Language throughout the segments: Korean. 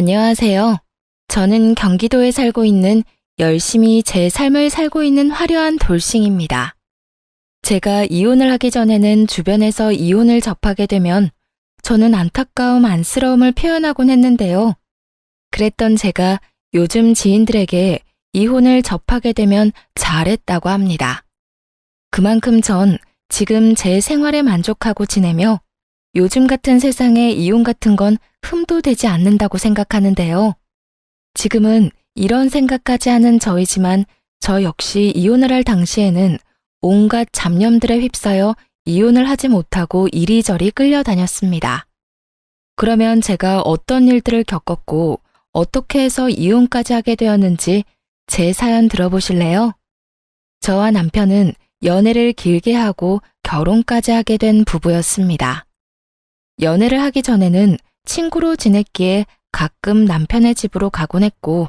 안녕하세요. 저는 경기도에 살고 있는 열심히 제 삶을 살고 있는 화려한 돌싱입니다. 제가 이혼을 하기 전에는 주변에서 이혼을 접하게 되면 저는 안타까움, 안쓰러움을 표현하곤 했는데요. 그랬던 제가 요즘 지인들에게 이혼을 접하게 되면 잘했다고 합니다. 그만큼 전 지금 제 생활에 만족하고 지내며 요즘 같은 세상에 이혼 같은 건 흠도 되지 않는다고 생각하는데요. 지금은 이런 생각까지 하는 저이지만 저 역시 이혼을 할 당시에는 온갖 잡념들에 휩싸여 이혼을 하지 못하고 이리저리 끌려다녔습니다. 그러면 제가 어떤 일들을 겪었고 어떻게 해서 이혼까지 하게 되었는지 제 사연 들어보실래요? 저와 남편은 연애를 길게 하고 결혼까지 하게 된 부부였습니다. 연애를 하기 전에는 친구로 지냈기에 가끔 남편의 집으로 가곤 했고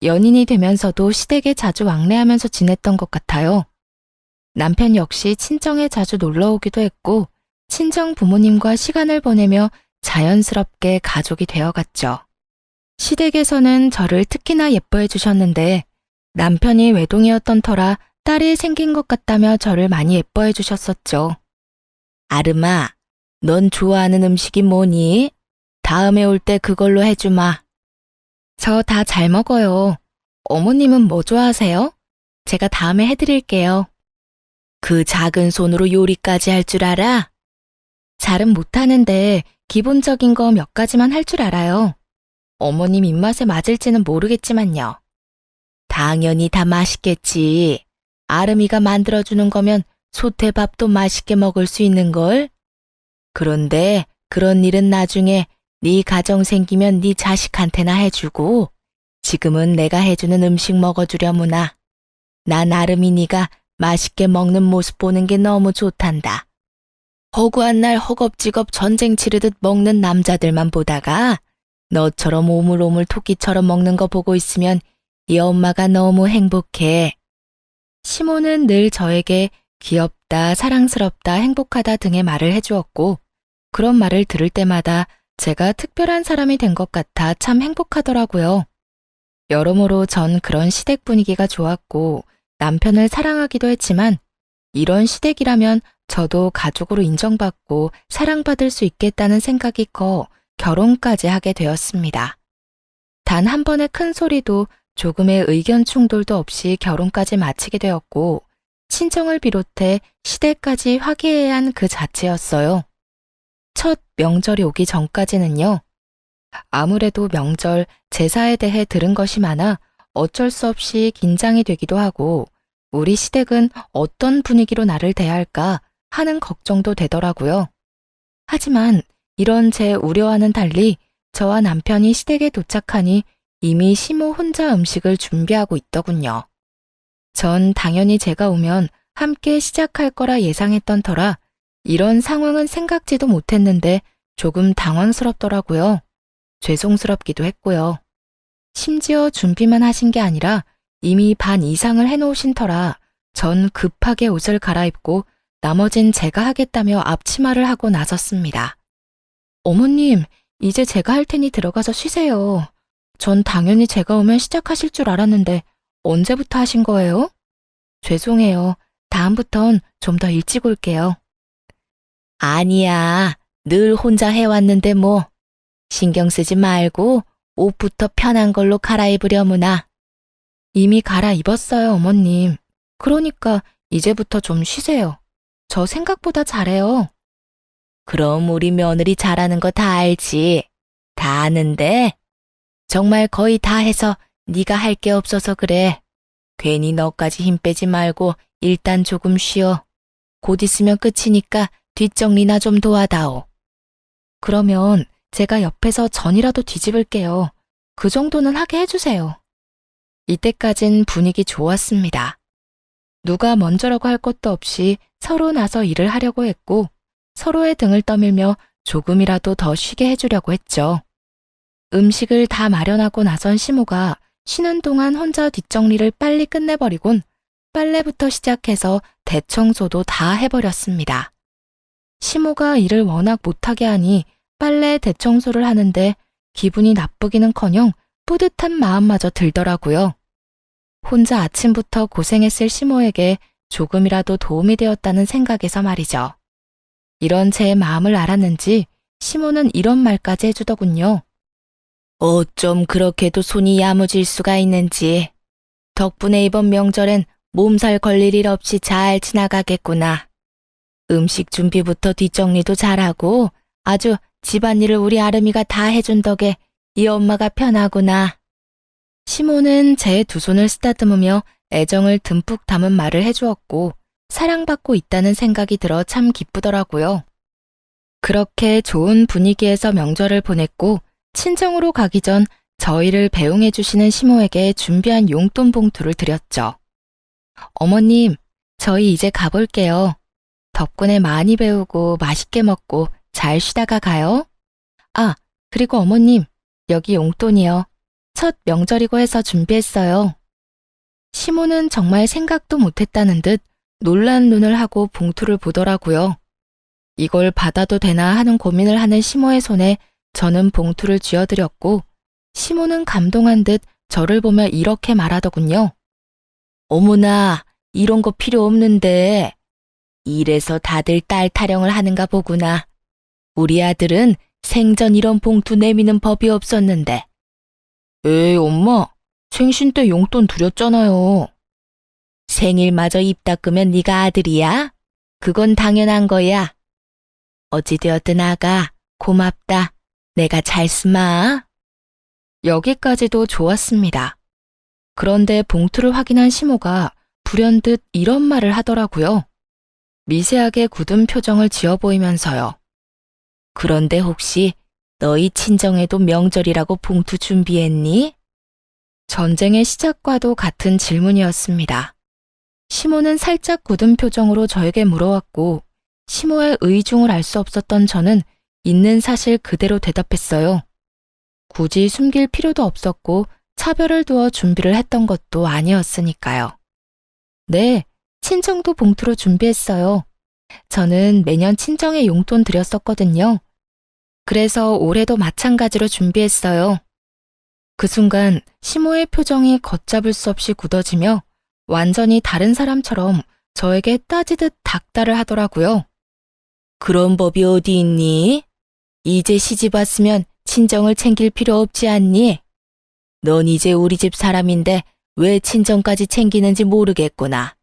연인이 되면서도 시댁에 자주 왕래하면서 지냈던 것 같아요. 남편 역시 친정에 자주 놀러 오기도 했고 친정 부모님과 시간을 보내며 자연스럽게 가족이 되어갔죠. 시댁에서는 저를 특히나 예뻐해 주셨는데 남편이 외동이었던 터라 딸이 생긴 것 같다며 저를 많이 예뻐해 주셨었죠. 아름아, 넌 좋아하는 음식이 뭐니? 다음에 올 때 그걸로 해주마. 저 다 잘 먹어요. 어머님은 뭐 좋아하세요? 제가 다음에 해드릴게요. 그 작은 손으로 요리까지 할 줄 알아? 잘은 못하는데 기본적인 거 몇 가지만 할 줄 알아요. 어머님 입맛에 맞을지는 모르겠지만요. 당연히 다 맛있겠지. 아름이가 만들어주는 거면 소태밥도 맛있게 먹을 수 있는걸? 그런데 그런 일은 나중에 네 가정 생기면 네 자식한테나 해주고 지금은 내가 해주는 음식 먹어주려무나. 난 아름이 네가 맛있게 먹는 모습 보는 게 너무 좋단다. 허구한 날 허겁지겁 전쟁 치르듯 먹는 남자들만 보다가 너처럼 오물오물 토끼처럼 먹는 거 보고 있으면 이 엄마가 너무 행복해. 시모는 늘 저에게 귀엽다, 사랑스럽다, 행복하다 등의 말을 해주었고 그런 말을 들을 때마다 제가 특별한 사람이 된 것 같아 참 행복하더라고요. 여러모로 전 그런 시댁 분위기가 좋았고 남편을 사랑하기도 했지만 이런 시댁이라면 저도 가족으로 인정받고 사랑받을 수 있겠다는 생각이 커 결혼까지 하게 되었습니다. 단 한 번의 큰 소리도 조금의 의견 충돌도 없이 결혼까지 마치게 되었고 친정을 비롯해 시댁까지 화기애애한 그 자체였어요. 첫 명절이 오기 전까지는요. 아무래도 명절, 제사에 대해 들은 것이 많아 어쩔 수 없이 긴장이 되기도 하고 우리 시댁은 어떤 분위기로 나를 대할까 하는 걱정도 되더라고요. 하지만 이런 제 우려와는 달리 저와 남편이 시댁에 도착하니 이미 시모 혼자 음식을 준비하고 있더군요. 전 당연히 제가 오면 함께 시작할 거라 예상했던 터라 이런 상황은 생각지도 못했는데 조금 당황스럽더라고요. 죄송스럽기도 했고요. 심지어 준비만 하신 게 아니라 이미 반 이상을 해놓으신 터라 전 급하게 옷을 갈아입고 나머진 제가 하겠다며 앞치마를 하고 나섰습니다. 어머님, 이제 제가 할 테니 들어가서 쉬세요. 전 당연히 제가 오면 시작하실 줄 알았는데 언제부터 하신 거예요? 죄송해요. 다음부턴 좀 더 일찍 올게요. 아니야. 늘 혼자 해왔는데 뭐. 신경 쓰지 말고 옷부터 편한 걸로 갈아입으려무나. 이미 갈아입었어요, 어머님. 그러니까 이제부터 좀 쉬세요. 저 생각보다 잘해요. 그럼 우리 며느리 잘하는 거 다 알지. 다 아는데. 정말 거의 다 해서 네가 할 게 없어서 그래. 괜히 너까지 힘 빼지 말고 일단 조금 쉬어. 곧 있으면 끝이니까 뒷정리나 좀 도와다오. 그러면 제가 옆에서 전이라도 뒤집을게요. 그 정도는 하게 해주세요. 이때까진 분위기 좋았습니다. 누가 먼저라고 할 것도 없이 서로 나서 일을 하려고 했고 서로의 등을 떠밀며 조금이라도 더 쉬게 해주려고 했죠. 음식을 다 마련하고 나선 시모가 쉬는 동안 혼자 뒷정리를 빨리 끝내버리곤 빨래부터 시작해서 대청소도 다 해버렸습니다. 시모가 일을 워낙 못하게 하니 빨래 대청소를 하는데 기분이 나쁘기는커녕 뿌듯한 마음마저 들더라고요. 혼자 아침부터 고생했을 시모에게 조금이라도 도움이 되었다는 생각에서 말이죠. 이런 제 마음을 알았는지 시모는 이런 말까지 해주더군요. 어쩜 그렇게도 손이 야무질 수가 있는지. 덕분에 이번 명절엔 몸살 걸릴 일 없이 잘 지나가겠구나. 음식 준비부터 뒷정리도 잘하고 아주 집안일을 우리 아름이가 다 해준 덕에 이 엄마가 편하구나. 시모는 제 두 손을 쓰다듬으며 애정을 듬뿍 담은 말을 해주었고 사랑받고 있다는 생각이 들어 참 기쁘더라고요. 그렇게 좋은 분위기에서 명절을 보냈고 친정으로 가기 전 저희를 배웅해 주시는 시모에게 준비한 용돈 봉투를 드렸죠. 어머님, 저희 이제 가볼게요. 덕분에 많이 배우고 맛있게 먹고 잘 쉬다가 가요. 아, 그리고 어머님, 여기 용돈이요. 첫 명절이고 해서 준비했어요. 시모는 정말 생각도 못했다는 듯 놀란 눈을 하고 봉투를 보더라고요. 이걸 받아도 되나 하는 고민을 하는 시모의 손에 저는 봉투를 쥐어드렸고 시모는 감동한 듯 저를 보며 이렇게 말하더군요. 어머나, 이런 거 필요 없는데. 이래서 다들 딸 타령을 하는가 보구나. 우리 아들은 생전 이런 봉투 내미는 법이 없었는데. 에이, 엄마, 생신 때 용돈 드렸잖아요. 생일마저 입 닦으면 네가 아들이야? 그건 당연한 거야. 어찌되었든 아가, 고맙다. 내가 잘 쓰마. 여기까지도 좋았습니다. 그런데 봉투를 확인한 시모가 불현듯 이런 말을 하더라고요. 미세하게 굳은 표정을 지어 보이면서요. 그런데 혹시 너희 친정에도 명절이라고 봉투 준비했니? 전쟁의 시작과도 같은 질문이었습니다. 시모는 살짝 굳은 표정으로 저에게 물어왔고 시모의 의중을 알 수 없었던 저는 있는 사실 그대로 대답했어요. 굳이 숨길 필요도 없었고 차별을 두어 준비를 했던 것도 아니었으니까요. 네, 친정도 봉투로 준비했어요. 저는 매년 친정에 용돈 드렸었거든요. 그래서 올해도 마찬가지로 준비했어요. 그 순간 시모의 표정이 걷잡을 수 없이 굳어지며 완전히 다른 사람처럼 저에게 따지듯 닥달을 하더라고요. 그런 법이 어디 있니? 이제 시집 왔으면 친정을 챙길 필요 없지 않니? 넌 이제 우리 집 사람인데 왜 친정까지 챙기는지 모르겠구나.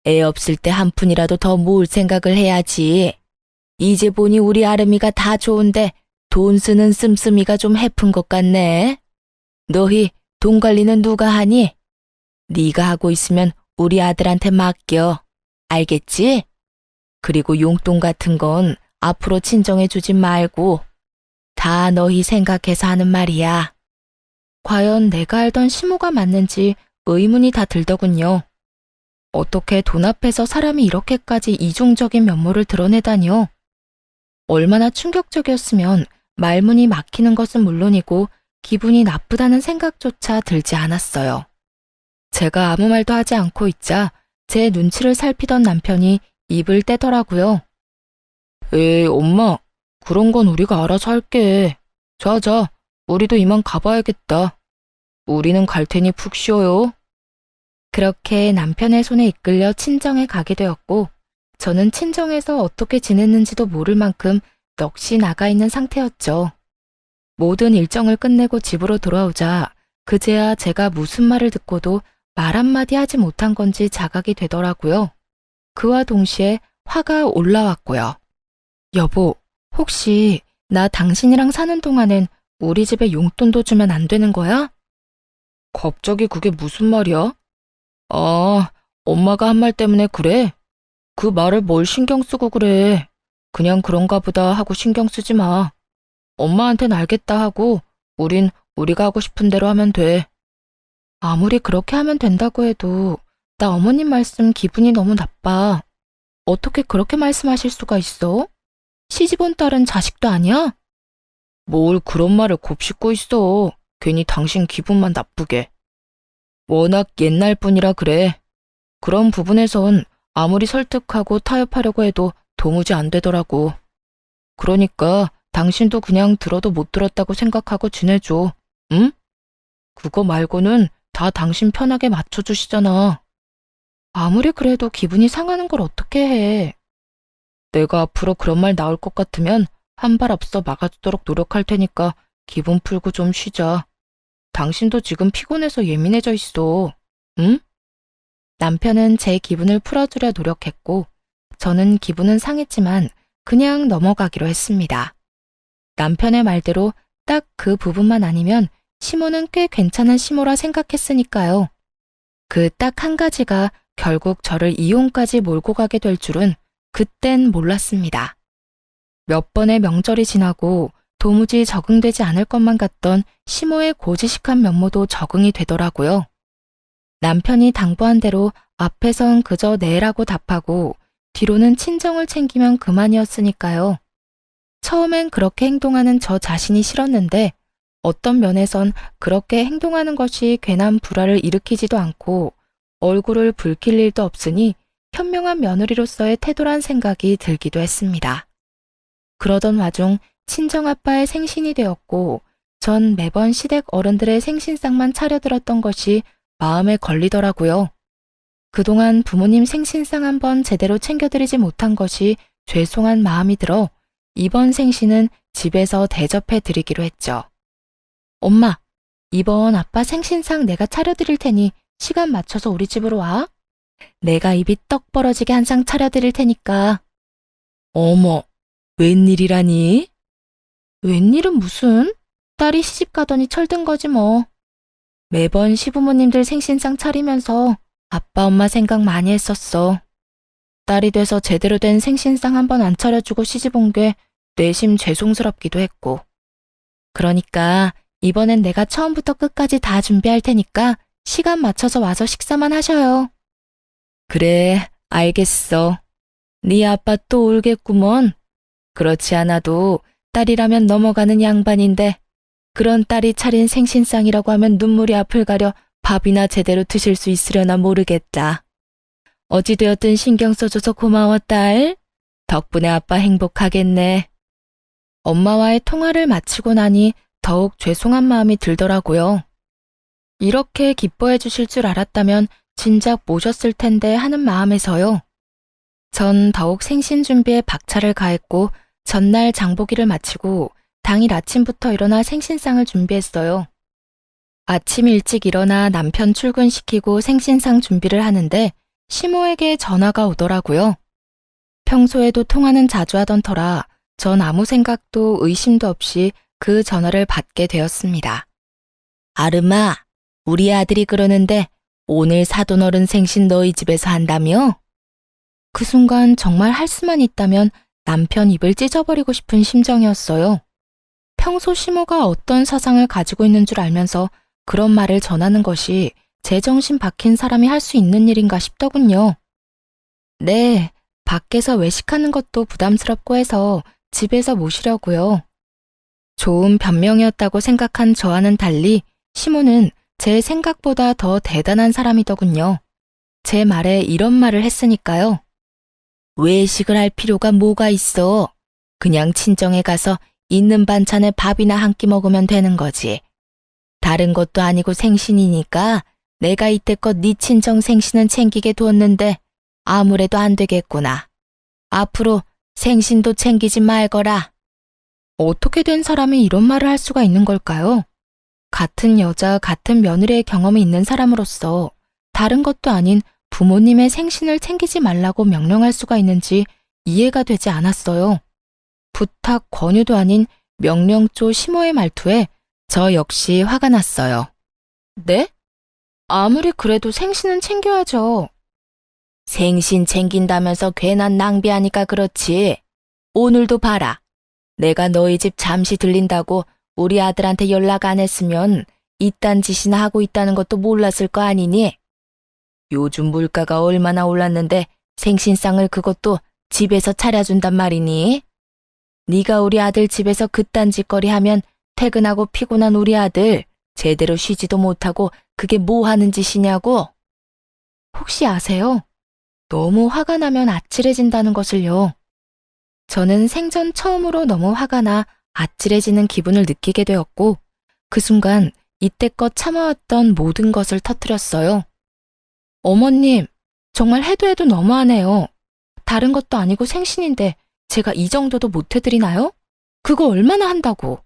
애 없을 때 한 푼이라도 더 모을 생각을 해야지. 이제 보니 우리 아름이가 다 좋은데 돈 쓰는 씀씀이가 좀 해픈 것 같네. 너희 돈 관리는 누가 하니? 네가 하고 있으면 우리 아들한테 맡겨. 알겠지? 그리고 용돈 같은 건 앞으로 친정해 주지 말고 다 너희 생각해서 하는 말이야. 과연 내가 알던 시모가 맞는지 의문이 다 들더군요. 어떻게 돈 앞에서 사람이 이렇게까지 이중적인 면모를 드러내다니요? 얼마나 충격적이었으면 말문이 막히는 것은 물론이고 기분이 나쁘다는 생각조차 들지 않았어요. 제가 아무 말도 하지 않고 있자 제 눈치를 살피던 남편이 입을 떼더라고요. 에이, 엄마, 그런 건 우리가 알아서 할게. 자, 우리도 이만 가봐야겠다. 우리는 갈 테니 푹 쉬어요. 그렇게 남편의 손에 이끌려 친정에 가게 되었고 저는 친정에서 어떻게 지냈는지도 모를 만큼 넋이 나가 있는 상태였죠. 모든 일정을 끝내고 집으로 돌아오자 그제야 제가 무슨 말을 듣고도 말 한마디 하지 못한 건지 자각이 되더라고요. 그와 동시에 화가 올라왔고요. 여보, 혹시 나 당신이랑 사는 동안엔 우리 집에 용돈도 주면 안 되는 거야? 갑자기 그게 무슨 말이야? 아, 엄마가 한 말 때문에 그래? 그 말을 뭘 신경 쓰고 그래. 그냥 그런가 보다 하고 신경 쓰지 마. 엄마한텐 알겠다 하고 우린 우리가 하고 싶은 대로 하면 돼. 아무리 그렇게 하면 된다고 해도 나 어머님 말씀 기분이 너무 나빠. 어떻게 그렇게 말씀하실 수가 있어? 시집 온 딸은 자식도 아니야? 뭘 그런 말을 곱씹고 있어. 괜히 당신 기분만 나쁘게. 워낙 옛날 분이라 그래. 그런 부분에선 아무리 설득하고 타협하려고 해도 도무지 안 되더라고. 그러니까 당신도 그냥 들어도 못 들었다고 생각하고 지내줘. 응? 그거 말고는 다 당신 편하게 맞춰주시잖아. 아무리 그래도 기분이 상하는 걸 어떻게 해. 내가 앞으로 그런 말 나올 것 같으면 한 발 앞서 막아주도록 노력할 테니까 기분 풀고 좀 쉬자. 당신도 지금 피곤해서 예민해져 있어. 응? 남편은 제 기분을 풀어주려 노력했고, 저는 기분은 상했지만 그냥 넘어가기로 했습니다. 남편의 말대로 딱 그 부분만 아니면 시모는 꽤 괜찮은 시모라 생각했으니까요. 그 딱 한 가지가 결국 저를 이혼까지 몰고 가게 될 줄은 그땐 몰랐습니다. 몇 번의 명절이 지나고 도무지 적응되지 않을 것만 같던 시모의 고지식한 면모도 적응이 되더라고요. 남편이 당부한 대로 앞에선 그저 네라고 답하고 뒤로는 친정을 챙기면 그만이었으니까요. 처음엔 그렇게 행동하는 저 자신이 싫었는데 어떤 면에선 그렇게 행동하는 것이 괜한 불화를 일으키지도 않고 얼굴을 붉힐 일도 없으니 현명한 며느리로서의 태도란 생각이 들기도 했습니다. 그러던 와중 친정아빠의 생신이 되었고 전 매번 시댁 어른들의 생신상만 차려들었던 것이 마음에 걸리더라고요. 그동안 부모님 생신상 한번 제대로 챙겨드리지 못한 것이 죄송한 마음이 들어 이번 생신은 집에서 대접해 드리기로 했죠. 엄마, 이번 아빠 생신상 내가 차려드릴 테니 시간 맞춰서 우리 집으로 와. 내가 입이 떡 벌어지게 한 상 차려드릴 테니까. 어머, 웬일이라니? 웬일은 무슨? 딸이 시집 가더니 철든 거지 뭐. 매번 시부모님들 생신상 차리면서 아빠 엄마 생각 많이 했었어. 딸이 돼서 제대로 된 생신상 한번 안 차려주고 시집 온 게 내심 죄송스럽기도 했고. 그러니까 이번엔 내가 처음부터 끝까지 다 준비할 테니까 시간 맞춰서 와서 식사만 하셔요. 그래, 알겠어. 네 아빠 또 울겠구먼. 그렇지 않아도 딸이라면 넘어가는 양반인데 그런 딸이 차린 생신상이라고 하면 눈물이 앞을 가려 밥이나 제대로 드실 수 있으려나 모르겠다. 어찌되었든 신경 써줘서 고마워, 딸. 덕분에 아빠 행복하겠네. 엄마와의 통화를 마치고 나니 더욱 죄송한 마음이 들더라고요. 이렇게 기뻐해 주실 줄 알았다면 진작 모셨을 텐데 하는 마음에서요. 전 더욱 생신 준비에 박차를 가했고 전날 장보기를 마치고 당일 아침부터 일어나 생신상을 준비했어요. 아침 일찍 일어나 남편 출근시키고 생신상 준비를 하는데 시모에게 전화가 오더라고요. 평소에도 통화는 자주 하던 터라 전 아무 생각도 의심도 없이 그 전화를 받게 되었습니다. 아름아, 우리 아들이 그러는데 오늘 사돈 어른 생신 너희 집에서 한다며? 그 순간 정말 할 수만 있다면 남편 입을 찢어버리고 싶은 심정이었어요. 평소 시모가 어떤 사상을 가지고 있는 줄 알면서 그런 말을 전하는 것이 제정신 박힌 사람이 할 수 있는 일인가 싶더군요. 네, 밖에서 외식하는 것도 부담스럽고 해서 집에서 모시려고요. 좋은 변명이었다고 생각한 저와는 달리 시모는 제 생각보다 더 대단한 사람이더군요. 제 말에 이런 말을 했으니까요. 외식을 할 필요가 뭐가 있어. 그냥 친정에 가서 있는 반찬에 밥이나 한 끼 먹으면 되는 거지. 다른 것도 아니고 생신이니까 내가 이때껏 네 친정 생신은 챙기게 두었는데 아무래도 안 되겠구나. 앞으로 생신도 챙기지 말거라. 어떻게 된 사람이 이런 말을 할 수가 있는 걸까요? 같은 여자, 같은 며느리의 경험이 있는 사람으로서 다른 것도 아닌 부모님의 생신을 챙기지 말라고 명령할 수가 있는지 이해가 되지 않았어요. 부탁, 권유도 아닌 명령조 시모의 말투에 저 역시 화가 났어요. 네? 아무리 그래도 생신은 챙겨야죠. 생신 챙긴다면서 괜한 낭비하니까 그렇지. 오늘도 봐라. 내가 너희 집 잠시 들린다고 우리 아들한테 연락 안 했으면 이딴 짓이나 하고 있다는 것도 몰랐을 거 아니니? 요즘 물가가 얼마나 올랐는데 생신상을 그것도 집에서 차려준단 말이니? 네가 우리 아들 집에서 그딴 짓거리 하면 퇴근하고 피곤한 우리 아들 제대로 쉬지도 못하고 그게 뭐 하는 짓이냐고? 혹시 아세요? 너무 화가 나면 아찔해진다는 것을요. 저는 생전 처음으로 너무 화가 나 아찔해지는 기분을 느끼게 되었고 그 순간 이때껏 참아왔던 모든 것을 터뜨렸어요. 어머님, 정말 해도 해도 너무하네요. 다른 것도 아니고 생신인데 제가 이 정도도 못 해드리나요? 그거 얼마나 한다고.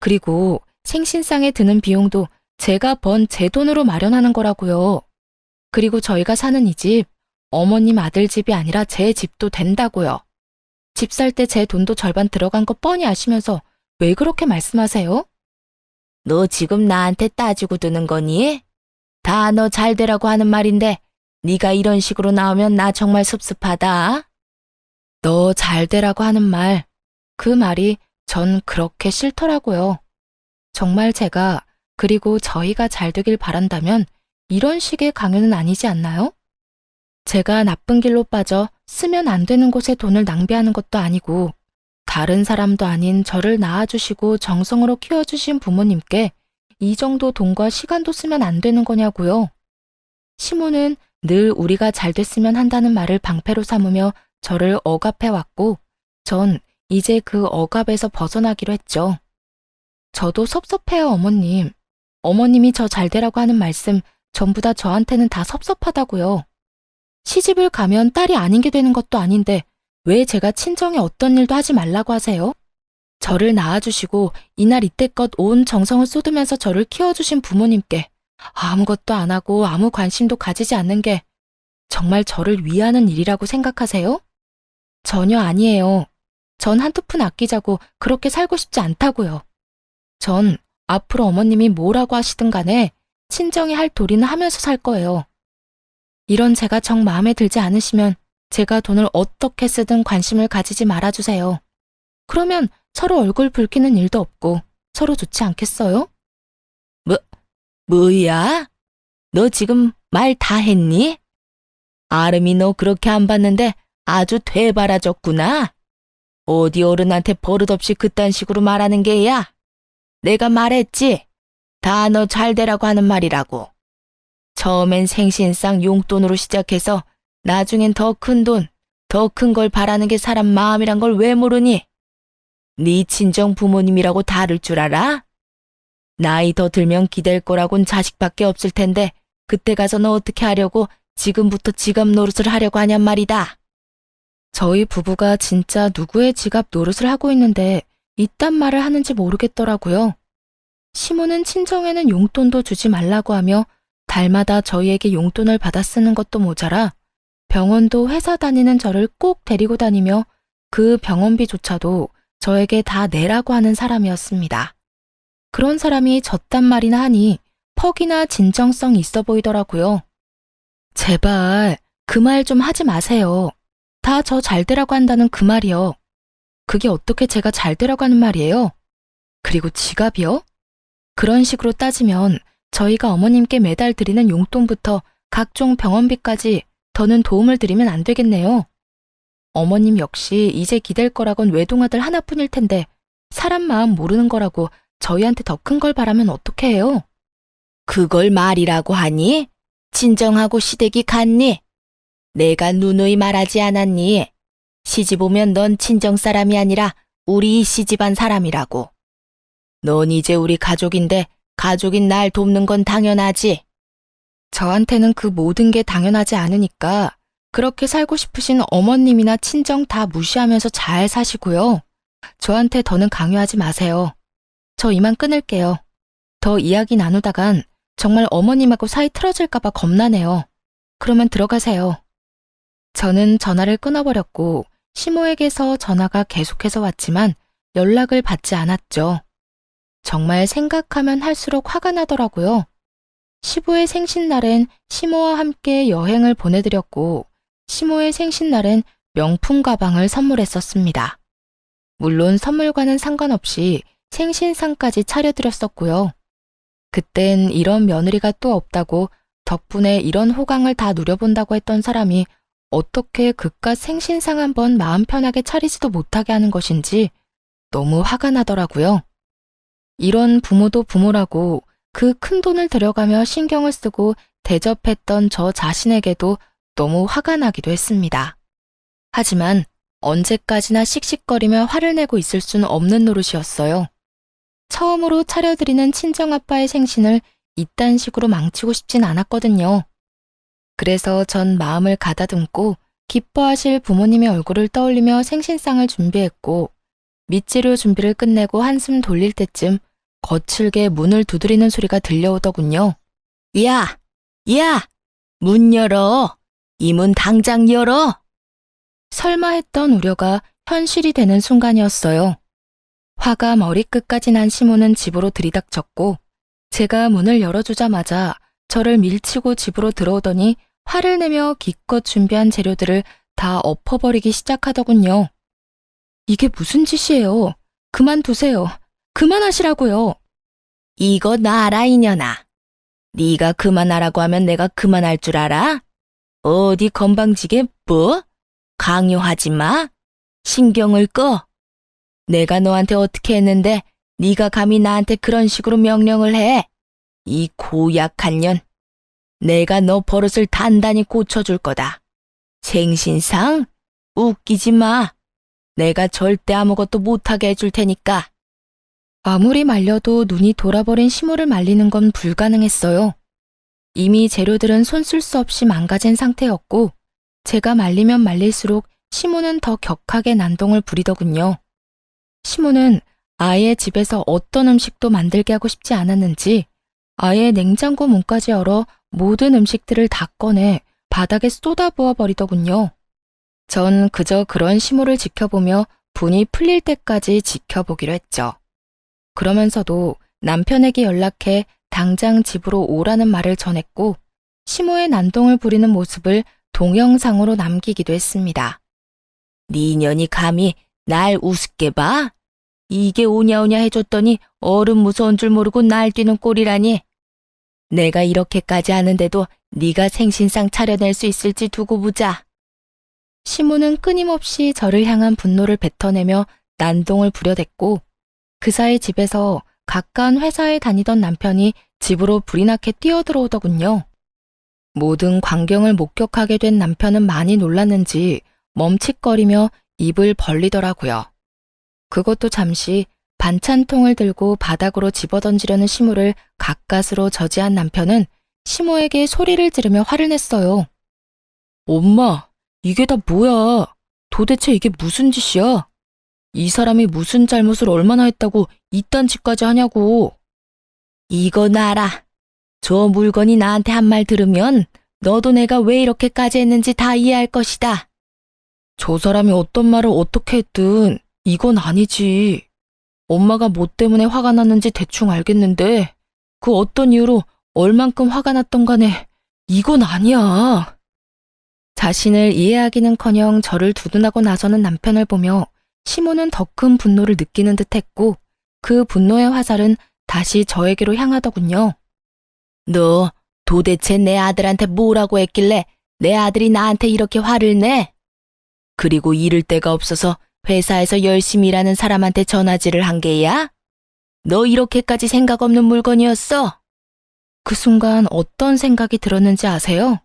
그리고 생신상에 드는 비용도 제가 번 제 돈으로 마련하는 거라고요. 그리고 저희가 사는 이 집, 어머님 아들 집이 아니라 제 집도 된다고요. 집 살 때 제 돈도 절반 들어간 거 뻔히 아시면서 왜 그렇게 말씀하세요? 너 지금 나한테 따지고 드는 거니? 다 너 잘 되라고 하는 말인데 네가 이런 식으로 나오면 나 정말 섭섭하다. 너 잘 되라고 하는 말, 그 말이 전 그렇게 싫더라고요. 정말 제가 그리고 저희가 잘 되길 바란다면 이런 식의 강요는 아니지 않나요? 제가 나쁜 길로 빠져 쓰면 안 되는 곳에 돈을 낭비하는 것도 아니고 다른 사람도 아닌 저를 낳아주시고 정성으로 키워주신 부모님께 이 정도 돈과 시간도 쓰면 안 되는 거냐고요. 시모는 늘 우리가 잘 됐으면 한다는 말을 방패로 삼으며 저를 억압해왔고 전 이제 그 억압에서 벗어나기로 했죠. 저도 섭섭해요, 어머님. 어머님이 저 잘 되라고 하는 말씀 전부 다 저한테는 다 섭섭하다고요. 시집을 가면 딸이 아닌 게 되는 것도 아닌데 왜 제가 친정에 어떤 일도 하지 말라고 하세요? 저를 낳아주시고 이날 이때껏 온 정성을 쏟으면서 저를 키워주신 부모님께 아무것도 안 하고 아무 관심도 가지지 않는 게 정말 저를 위하는 일이라고 생각하세요? 전혀 아니에요. 전 한두 푼 아끼자고 그렇게 살고 싶지 않다고요. 전 앞으로 어머님이 뭐라고 하시든 간에 친정이 할 도리는 하면서 살 거예요. 이런 제가 정 마음에 들지 않으시면 제가 돈을 어떻게 쓰든 관심을 가지지 말아주세요. 그러면 서로 얼굴 붉히는 일도 없고 서로 좋지 않겠어요? 뭐야? 너 지금 말 다 했니? 아름이 너 그렇게 안 봤는데 아주 되바라졌구나. 어디 어른한테 버릇없이 그딴 식으로 말하는 게야? 내가 말했지? 다 너 잘 되라고 하는 말이라고. 처음엔 생신상 용돈으로 시작해서 나중엔 더 큰 돈, 더 큰 걸 바라는 게 사람 마음이란 걸 왜 모르니? 네 친정 부모님이라고 다를 줄 알아? 나이 더 들면 기댈 거라곤 자식밖에 없을 텐데 그때 가서 너 어떻게 하려고 지금부터 지갑 노릇을 하려고 하냔 말이다. 저희 부부가 진짜 누구의 지갑 노릇을 하고 있는데 이딴 말을 하는지 모르겠더라고요. 시모는 친정에는 용돈도 주지 말라고 하며 달마다 저희에게 용돈을 받아 쓰는 것도 모자라 병원도 회사 다니는 저를 꼭 데리고 다니며 그 병원비조차도 저에게 다 내라고 하는 사람이었습니다. 그런 사람이 저딴 말이나 하니 퍽이나 진정성 있어 보이더라고요. 제발 그 말 좀 하지 마세요. 다 저 잘 되라고 한다는 그 말이요. 그게 어떻게 제가 잘 되라고 하는 말이에요? 그리고 지갑이요? 그런 식으로 따지면 저희가 어머님께 매달 드리는 용돈부터 각종 병원비까지 더는 도움을 드리면 안 되겠네요. 어머님 역시 이제 기댈 거라곤 외동아들 하나뿐일 텐데 사람 마음 모르는 거라고 저희한테 더 큰 걸 바라면 어떻게 해요? 그걸 말이라고 하니? 진정하고 시댁이 갔니? 내가 누누이 말하지 않았니? 시집 오면 넌 친정 사람이 아니라 우리 이 시집안 사람이라고. 넌 이제 우리 가족인데 가족인 날 돕는 건 당연하지. 저한테는 그 모든 게 당연하지 않으니까 그렇게 살고 싶으신 어머님이나 친정 다 무시하면서 잘 사시고요. 저한테 더는 강요하지 마세요. 저 이만 끊을게요. 더 이야기 나누다간 정말 어머님하고 사이 틀어질까봐 겁나네요. 그러면 들어가세요. 저는 전화를 끊어버렸고 시모에게서 전화가 계속해서 왔지만 연락을 받지 않았죠. 정말 생각하면 할수록 화가 나더라고요. 시부의 생신날엔 시모와 함께 여행을 보내드렸고 시모의 생신날엔 명품 가방을 선물했었습니다. 물론 선물과는 상관없이 생신상까지 차려드렸었고요. 그땐 이런 며느리가 또 없다고 덕분에 이런 호강을 다 누려본다고 했던 사람이 어떻게 그깟 생신상 한번 마음 편하게 차리지도 못하게 하는 것인지 너무 화가 나더라고요. 이런 부모도 부모라고 그 큰 돈을 들여가며 신경을 쓰고 대접했던 저 자신에게도 너무 화가 나기도 했습니다. 하지만 언제까지나 씩씩거리며 화를 내고 있을 수는 없는 노릇이었어요. 처음으로 차려드리는 친정아빠의 생신을 이딴 식으로 망치고 싶진 않았거든요. 그래서 전 마음을 가다듬고 기뻐하실 부모님의 얼굴을 떠올리며 생신상을 준비했고, 밑재료 준비를 끝내고 한숨 돌릴 때쯤 거칠게 문을 두드리는 소리가 들려오더군요. 야! 야! 문 열어! 이 문 당장 열어! 설마 했던 우려가 현실이 되는 순간이었어요. 화가 머리끝까지 난 시모는 집으로 들이닥쳤고, 제가 문을 열어주자마자 저를 밀치고 집으로 들어오더니 화를 내며 기껏 준비한 재료들을 다 엎어버리기 시작하더군요. 이게 무슨 짓이에요? 그만두세요. 그만하시라고요. 이거 놔라 이년아. 네가 그만하라고 하면 내가 그만할 줄 알아? 어디 건방지게 뭐? 강요하지 마. 신경을 꺼. 내가 너한테 어떻게 했는데 네가 감히 나한테 그런 식으로 명령을 해. 이 고약한 년. 내가 너 버릇을 단단히 고쳐줄 거다. 생신상? 웃기지 마. 내가 절대 아무것도 못하게 해줄 테니까. 아무리 말려도 눈이 돌아버린 시모를 말리는 건 불가능했어요. 이미 재료들은 손 쓸 수 없이 망가진 상태였고, 제가 말리면 말릴수록 시모는 더 격하게 난동을 부리더군요. 시모는 아예 집에서 어떤 음식도 만들게 하고 싶지 않았는지 아예 냉장고 문까지 열어 모든 음식들을 다 꺼내 바닥에 쏟아부어 버리더군요. 전 그저 그런 시모를 지켜보며 분이 풀릴 때까지 지켜보기로 했죠. 그러면서도 남편에게 연락해 당장 집으로 오라는 말을 전했고, 시모의 난동을 부리는 모습을 동영상으로 남기기도 했습니다. 네 년이 감히 날 우습게 봐? 이게 오냐오냐 해줬더니 어른 무서운 줄 모르고 날뛰는 꼴이라니. 내가 이렇게까지 하는데도 네가 생신상 차려낼 수 있을지 두고 보자. 시모는 끊임없이 저를 향한 분노를 뱉어내며 난동을 부려댔고, 그 사이 집에서 가까운 회사에 다니던 남편이 집으로 불이 나게 뛰어들어오더군요. 모든 광경을 목격하게 된 남편은 많이 놀랐는지 멈칫거리며 입을 벌리더라고요. 그것도 잠시 반찬통을 들고 바닥으로 집어던지려는 시모를 가까스로 저지한 남편은 시모에게 소리를 지르며 화를 냈어요. 엄마, 이게 다 뭐야? 도대체 이게 무슨 짓이야? 이 사람이 무슨 잘못을 얼마나 했다고 이딴 짓까지 하냐고. 이거 놔라. 저 물건이 나한테 한 말 들으면 너도 내가 왜 이렇게까지 했는지 다 이해할 것이다. 저 사람이 어떤 말을 어떻게 했든 이건 아니지. 엄마가 뭐 때문에 화가 났는지 대충 알겠는데 그 어떤 이유로 얼만큼 화가 났던 간에 이건 아니야. 자신을 이해하기는커녕 저를 두둔하고 나서는 남편을 보며 시모는 더 큰 분노를 느끼는 듯했고, 그 분노의 화살은 다시 저에게로 향하더군요. 너 도대체 내 아들한테 뭐라고 했길래 내 아들이 나한테 이렇게 화를 내? 그리고 이를 데가 없어서 회사에서 열심히 일하는 사람한테 전화질을 한 게야? 너 이렇게까지 생각 없는 물건이었어? 그 순간 어떤 생각이 들었는지 아세요?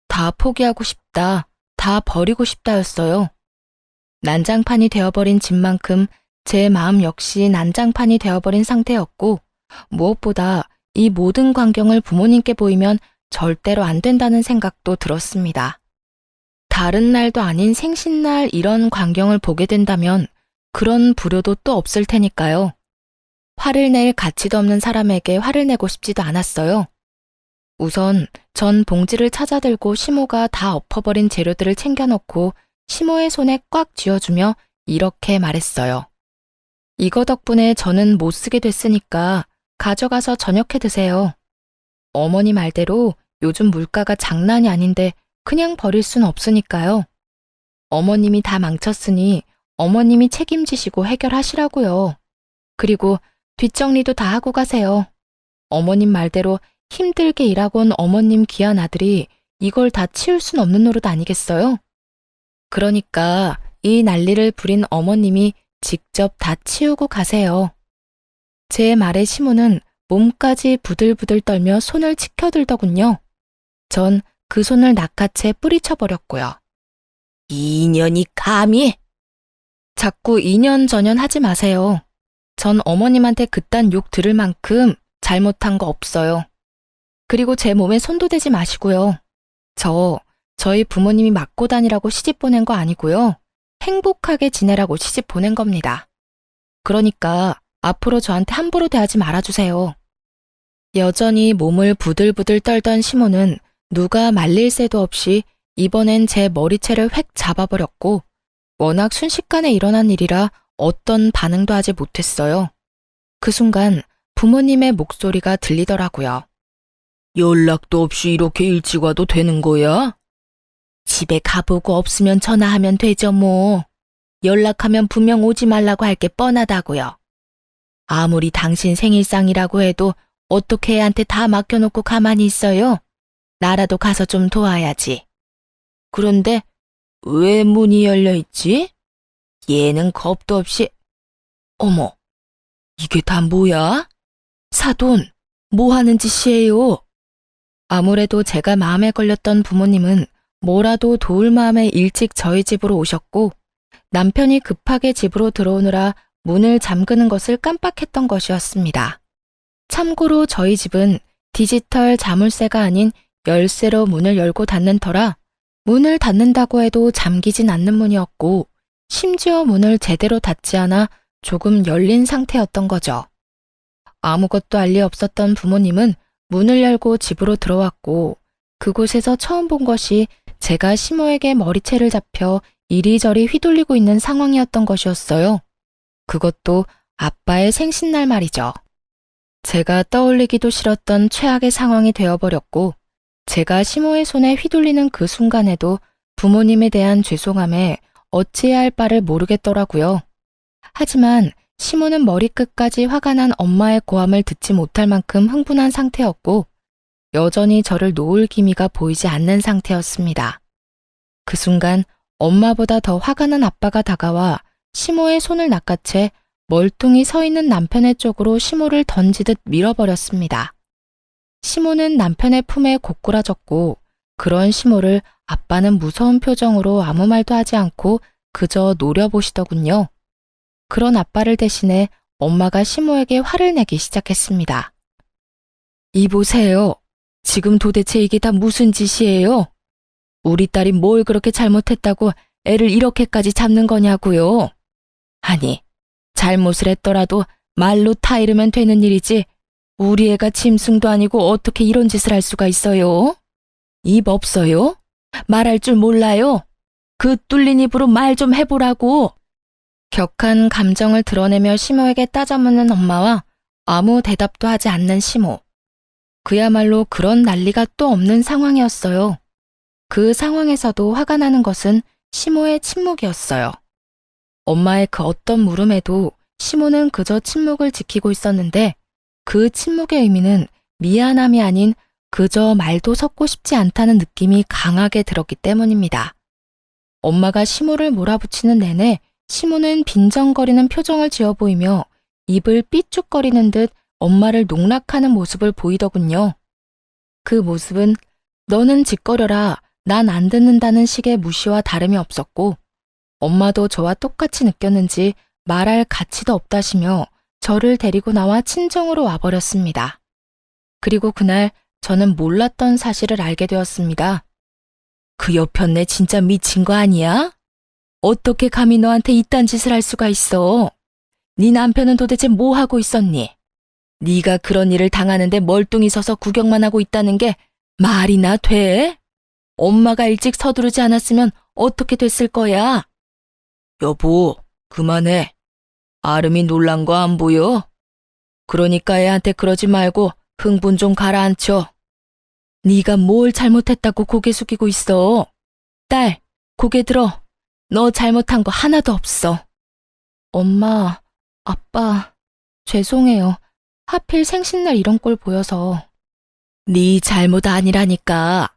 다 포기하고 싶다, 다 버리고 싶다였어요. 난장판이 되어버린 집만큼 제 마음 역시 난장판이 되어버린 상태였고, 무엇보다 이 모든 광경을 부모님께 보이면 절대로 안 된다는 생각도 들었습니다. 다른 날도 아닌 생신날 이런 광경을 보게 된다면 그런 불효도 또 없을 테니까요. 화를 낼 가치도 없는 사람에게 화를 내고 싶지도 않았어요. 우선 전 봉지를 찾아들고 시모가 다 엎어버린 재료들을 챙겨놓고 시모의 손에 꽉 쥐어주며 이렇게 말했어요. 이거 덕분에 저는 못 쓰게 됐으니까 가져가서 저녁해 드세요. 어머니 말대로 요즘 물가가 장난이 아닌데 그냥 버릴 순 없으니까요. 어머님이 다 망쳤으니 어머님이 책임지시고 해결하시라고요. 그리고 뒷정리도 다 하고 가세요. 어머님 말대로 힘들게 일하고 온 어머님 귀한 아들이 이걸 다 치울 순 없는 노릇 아니겠어요? 그러니까 이 난리를 부린 어머님이 직접 다 치우고 가세요. 제 말에 시모는 몸까지 부들부들 떨며 손을 치켜들더군요. 전 그 손을 낚아채 뿌리쳐버렸고요. 2년이 감히? 자꾸 2년 전년 하지 마세요. 전 어머님한테 그딴 욕 들을 만큼 잘못한 거 없어요. 그리고 제 몸에 손도 대지 마시고요. 저희 부모님이 맞고 다니라고 시집 보낸 거 아니고요. 행복하게 지내라고 시집 보낸 겁니다. 그러니까 앞으로 저한테 함부로 대하지 말아주세요. 여전히 몸을 부들부들 떨던 시모는 누가 말릴 새도 없이 이번엔 제 머리채를 획 잡아버렸고 워낙 순식간에 일어난 일이라 어떤 반응도 하지 못했어요. 그 순간 부모님의 목소리가 들리더라고요. 연락도 없이 이렇게 일찍 와도 되는 거야? 집에 가보고 없으면 전화하면 되죠 뭐. 연락하면 분명 오지 말라고 할 게 뻔하다고요. 아무리 당신 생일상이라고 해도 어떻게 애한테 다 맡겨놓고 가만히 있어요? 나라도 가서 좀 도와야지. 그런데 왜 문이 열려있지? 얘는 겁도 없이... 어머, 이게 다 뭐야? 사돈, 뭐 하는 짓이에요? 아무래도 제가 마음에 걸렸던 부모님은 뭐라도 도울 마음에 일찍 저희 집으로 오셨고 남편이 급하게 집으로 들어오느라 문을 잠그는 것을 깜빡했던 것이었습니다. 참고로 저희 집은 디지털 자물쇠가 아닌 열쇠로 문을 열고 닫는 터라 문을 닫는다고 해도 잠기진 않는 문이었고 심지어 문을 제대로 닫지 않아 조금 열린 상태였던 거죠. 아무것도 알 리 없었던 부모님은 문을 열고 집으로 들어왔고 그곳에서 처음 본 것이 제가 시모에게 머리채를 잡혀 이리저리 휘둘리고 있는 상황이었던 것이었어요. 그것도 아빠의 생신날 말이죠. 제가 떠올리기도 싫었던 최악의 상황이 되어버렸고 제가 시모의 손에 휘둘리는 그 순간에도 부모님에 대한 죄송함에 어찌해야 할 바를 모르겠더라고요. 하지만 시모는 머리끝까지 화가 난 엄마의 고함을 듣지 못할 만큼 흥분한 상태였고 여전히 저를 놓을 기미가 보이지 않는 상태였습니다. 그 순간 엄마보다 더 화가 난 아빠가 다가와 시모의 손을 낚아채 멀뚱히 서 있는 남편의 쪽으로 시모를 던지듯 밀어버렸습니다. 시모는 남편의 품에 고꾸라졌고 그런 시모를 아빠는 무서운 표정으로 아무 말도 하지 않고 그저 노려보시더군요. 그런 아빠를 대신해 엄마가 시모에게 화를 내기 시작했습니다. 이보세요. 지금 도대체 이게 다 무슨 짓이에요? 우리 딸이 뭘 그렇게 잘못했다고 애를 이렇게까지 잡는 거냐고요? 아니, 잘못을 했더라도 말로 타이르면 되는 일이지 우리 애가 짐승도 아니고 어떻게 이런 짓을 할 수가 있어요? 입 없어요? 말할 줄 몰라요? 그 뚫린 입으로 말 좀 해보라고. 격한 감정을 드러내며 시모에게 따져묻는 엄마와 아무 대답도 하지 않는 시모. 그야말로 그런 난리가 또 없는 상황이었어요. 그 상황에서도 화가 나는 것은 시모의 침묵이었어요. 엄마의 그 어떤 물음에도 시모는 그저 침묵을 지키고 있었는데 그 침묵의 의미는 미안함이 아닌 그저 말도 섞고 싶지 않다는 느낌이 강하게 들었기 때문입니다. 엄마가 시모를 몰아붙이는 내내 시모는 빈정거리는 표정을 지어 보이며 입을 삐죽거리는 듯 엄마를 농락하는 모습을 보이더군요. 그 모습은 너는 짓거려라, 난 안 듣는다는 식의 무시와 다름이 없었고 엄마도 저와 똑같이 느꼈는지 말할 가치도 없다시며 저를 데리고 나와 친정으로 와버렸습니다. 그리고 그날 저는 몰랐던 사실을 알게 되었습니다. 그 여편네 진짜 미친 거 아니야? 어떻게 감히 너한테 이딴 짓을 할 수가 있어? 네 남편은 도대체 뭐 하고 있었니? 네가 그런 일을 당하는데 멀뚱히 서서 구경만 하고 있다는 게 말이나 돼? 엄마가 일찍 서두르지 않았으면 어떻게 됐을 거야? 여보, 그만해. 아름이 놀란 거 안 보여? 그러니까 애한테 그러지 말고 흥분 좀 가라앉혀. 네가 뭘 잘못했다고 고개 숙이고 있어. 딸, 고개 들어. 너 잘못한 거 하나도 없어. 엄마, 아빠, 죄송해요. 하필 생신날 이런 꼴 보여서. 네 잘못 아니라니까.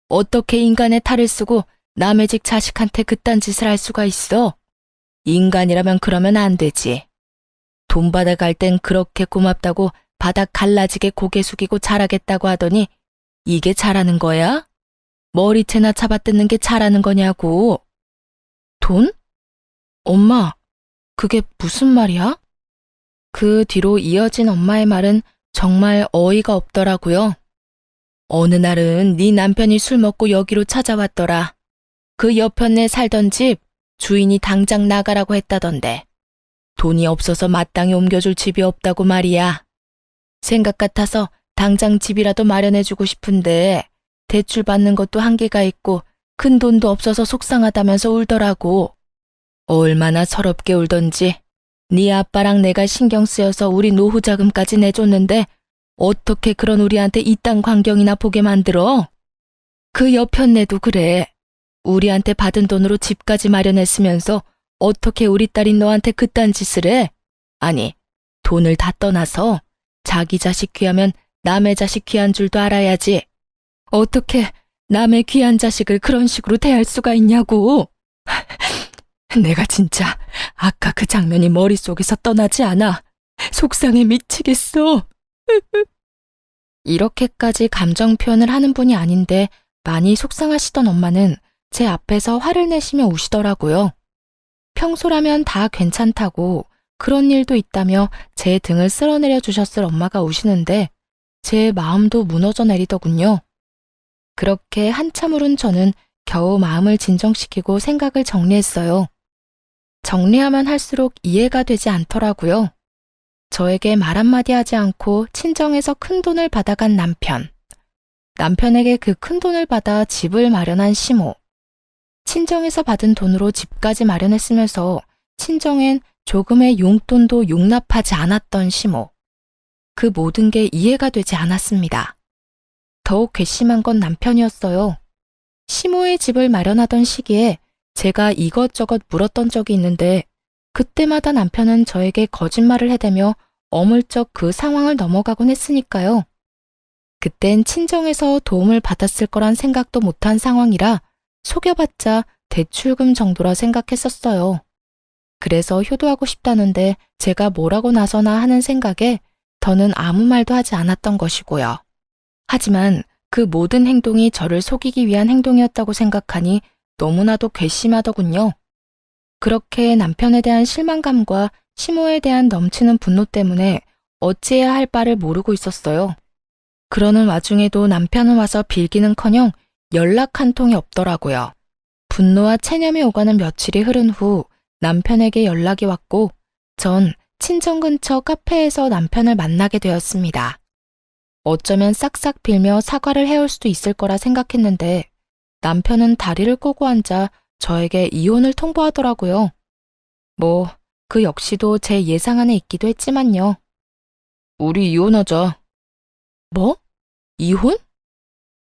어떻게 인간의 탈을 쓰고 남의 집 자식한테 그딴 짓을 할 수가 있어? 인간이라면 그러면 안 되지. 돈 받아갈 땐 그렇게 고맙다고 바닥 갈라지게 고개 숙이고 잘하겠다고 하더니 이게 잘하는 거야? 머리채나 잡아뜯는 게 잘하는 거냐고. 돈? 엄마, 그게 무슨 말이야? 그 뒤로 이어진 엄마의 말은 정말 어이가 없더라고요. 어느 날은 네 남편이 술 먹고 여기로 찾아왔더라. 그 옆편에 살던 집 주인이 당장 나가라고 했다던데. 돈이 없어서 마땅히 옮겨줄 집이 없다고 말이야. 생각 같아서 당장 집이라도 마련해주고 싶은데 대출 받는 것도 한계가 있고 큰 돈도 없어서 속상하다면서 울더라고. 얼마나 서럽게 울던지. 네 아빠랑 내가 신경 쓰여서 우리 노후 자금까지 내줬는데 어떻게 그런 우리한테 이딴 광경이나 보게 만들어? 그 옆편네도 그래. 우리한테 받은 돈으로 집까지 마련했으면서 어떻게 우리 딸인 너한테 그딴 짓을 해? 아니, 돈을 다 떠나서 자기 자식 귀하면 남의 자식 귀한 줄도 알아야지. 어떻게 남의 귀한 자식을 그런 식으로 대할 수가 있냐고. 내가 진짜 아까 그 장면이 머릿속에서 떠나지 않아. 속상해 미치겠어. 이렇게까지 감정 표현을 하는 분이 아닌데 많이 속상하시던 엄마는 제 앞에서 화를 내시며 우시더라고요. 평소라면 다 괜찮다고 그런 일도 있다며 제 등을 쓸어내려 주셨을 엄마가 우시는데 제 마음도 무너져 내리더군요. 그렇게 한참 울은 저는 겨우 마음을 진정시키고 생각을 정리했어요. 정리하면 할수록 이해가 되지 않더라고요. 저에게 말 한마디 하지 않고 친정에서 큰 돈을 받아간 남편. 남편에게 그 큰 돈을 받아 집을 마련한 시모. 친정에서 받은 돈으로 집까지 마련했으면서 친정엔 조금의 용돈도 용납하지 않았던 시모. 그 모든 게 이해가 되지 않았습니다. 더욱 괘씸한 건 남편이었어요. 시모의 집을 마련하던 시기에 제가 이것저것 물었던 적이 있는데 그때마다 남편은 저에게 거짓말을 해대며 어물쩍 그 상황을 넘어가곤 했으니까요. 그땐 친정에서 도움을 받았을 거란 생각도 못한 상황이라 속여봤자 대출금 정도라 생각했었어요. 그래서 효도하고 싶다는데 제가 뭐라고 나서나 하는 생각에 더는 아무 말도 하지 않았던 것이고요. 하지만 그 모든 행동이 저를 속이기 위한 행동이었다고 생각하니 너무나도 괘씸하더군요. 그렇게 남편에 대한 실망감과 시모에 대한 넘치는 분노 때문에 어찌해야 할 바를 모르고 있었어요. 그러는 와중에도 남편은 와서 빌기는커녕 연락 한 통이 없더라고요. 분노와 체념이 오가는 며칠이 흐른 후 남편에게 연락이 왔고 전 친정 근처 카페에서 남편을 만나게 되었습니다. 어쩌면 싹싹 빌며 사과를 해올 수도 있을 거라 생각했는데 남편은 다리를 꼬고 앉아 저에게 이혼을 통보하더라고요. 그 역시도 제 예상 안에 있기도 했지만요. 우리 이혼하자. 뭐? 이혼?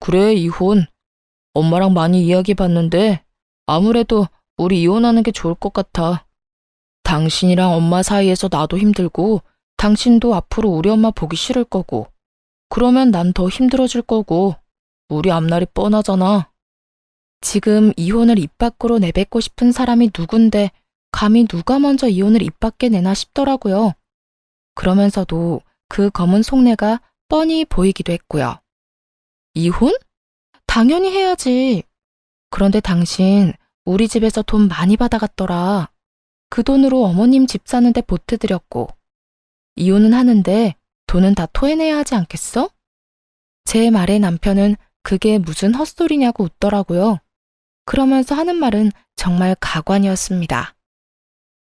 그래, 이혼. 엄마랑 많이 이야기해봤는데 아무래도 우리 이혼하는 게 좋을 것 같아. 당신이랑 엄마 사이에서 나도 힘들고 당신도 앞으로 우리 엄마 보기 싫을 거고 그러면 난 더 힘들어질 거고 우리 앞날이 뻔하잖아. 지금 이혼을 입 밖으로 내뱉고 싶은 사람이 누군데 감히 누가 먼저 이혼을 입 밖에 내나 싶더라고요. 그러면서도 그 검은 속내가 뻔히 보이기도 했고요. 이혼? 당연히 해야지. 그런데 당신 우리 집에서 돈 많이 받아갔더라. 그 돈으로 어머님 집 사는데 보태드렸고 이혼은 하는데 돈은 다 토해내야 하지 않겠어? 제 말에 남편은 그게 무슨 헛소리냐고 웃더라고요. 그러면서 하는 말은 정말 가관이었습니다.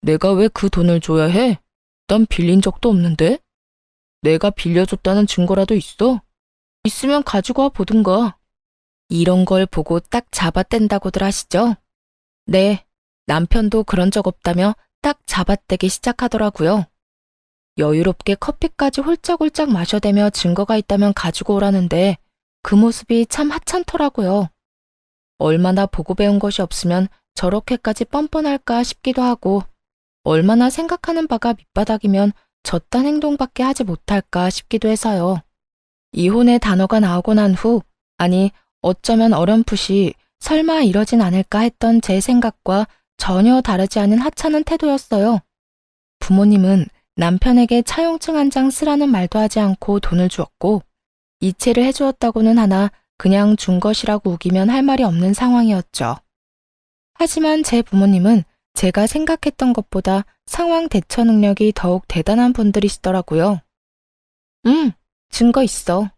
내가 왜 그 돈을 줘야 해? 난 빌린 적도 없는데? 내가 빌려줬다는 증거라도 있어? 있으면 가지고 와 보든가. 이런 걸 보고 딱 잡아뗀다고들 하시죠? 네, 남편도 그런 적 없다며 딱 잡아떼기 시작하더라고요. 여유롭게 커피까지 홀짝홀짝 마셔대며 증거가 있다면 가지고 오라는데 그 모습이 참 하찮더라고요. 얼마나 보고 배운 것이 없으면 저렇게까지 뻔뻔할까 싶기도 하고 얼마나 생각하는 바가 밑바닥이면 저딴 행동밖에 하지 못할까 싶기도 해서요. 이혼의 단어가 나오고 난 후, 아니 어쩌면 어렴풋이 설마 이러진 않을까 했던 제 생각과 전혀 다르지 않은 하찮은 태도였어요. 부모님은 남편에게 차용증 한 장 쓰라는 말도 하지 않고 돈을 주었고 이체를 해주었다고는 하나 그냥 준 것이라고 우기면 할 말이 없는 상황이었죠. 하지만 제 부모님은 제가 생각했던 것보다 상황 대처 능력이 더욱 대단한 분들이시더라고요. 증거 있어.